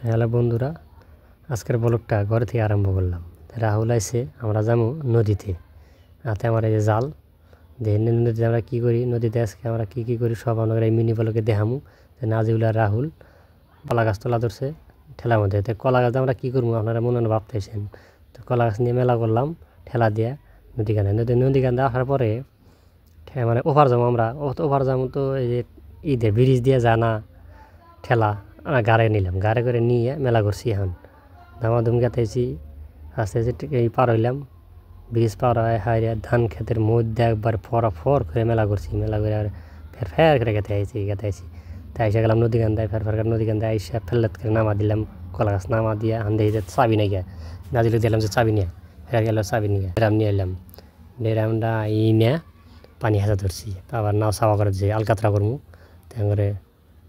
Hello বন্ধুরা, আজকের ব্লগটা ঘর থেকে আরম্ভ করলাম। রাহুল আইসে, আমরা যাবো নদীতে। হাতে আমার এই যে জাল দেখেন, নদীতে আমরা কী করি, নদীতে আজকে আমরা কী কী করি সব আমরা এই মিনি ব্লগে দেখামু। যে নাজিউল আর রাহুল কলা গাছ তোলা ধরছে ঠেলার মধ্যে। তো কলা গাছ আমরা কী করবো আপনারা মনে মনে ভাবতেছেন। তো কলা গাছ নিয়ে মেলা করলাম ঠেলা দিয়ে নদীখানে। নদীখানে আসার পরে মানে ওভার যাবো আমরা। ওভার যাবো তো এই যে ঈদে ব্রিজ দিয়ে জানা ঠেলা গাড়ে নিলাম, গাড়ে করে নিয়ে মেলা করছি। এখন দামাদুম গেতেছি, আস্তে আস্তে এই পার হইলাম। ব্রিজ পার হয় হাইরে ধান ক্ষেতের মধ্যে একবার ফর করে মেলা করছি। মেলা করে আর ফের করে গেতে আইছি। তাই এসে গেলাম নদী কান্দায়, ফের করে নদী কান্দায় আইসা ফেললেত করে নামা দিলাম। কলা গাছ নামা দিয়ে হান দিয়ে চাবি নাই গিয়া নাজিলে দিলাম যে চাবি নিয়ে, ফের গেল চাবি নিয়ে ডেরাম নিয়ে এলাম। ডেরামটা নিয়ে পানি হাজা ধরছি। আবার নাও সাফা করে যে আলকাতরা করবো। তাই করে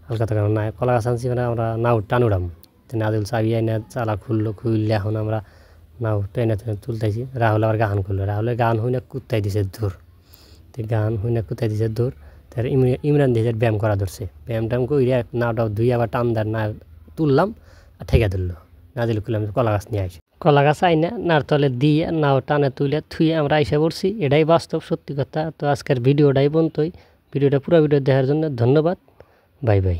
আলকাতরা নাই কলা গাছ আনছি, মানে আমরা নাও টান উড়াম। তো নাজিল চাবি আইনা চালা খুললে এখন আমরা নাও টেনে তুলতেছি। রাহুল আবার গান করলো, রাহুলের গান হই না কুত্তাই দিছে দূর। তো গান হই না কুত্তাই দিছে দূর। তার ইমরান দিয়েছে ব্যায়াম করা ধরছে। ব্যায়ামটাম কইরে নাওটাও দুই আবার টানদার না তুললাম আর ঠেকা ধরলো। নাজিল খুললাম কলা গাছ নিয়ে আসি। কলা গাছ আইনা নার তলে দিয়ে নাও টানে তুলে থুয়ে আমরা আইসা পড়ছি। এটাই বাস্তব সত্যি কথা। তো আজকের ভিডিওটাই বন্ধই। ভিডিওটা পুরো ভিডিও দেখার জন্য ধন্যবাদ। বাই বাই,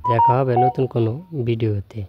দেখা হবে নতুন কোনো ভিডিওতে।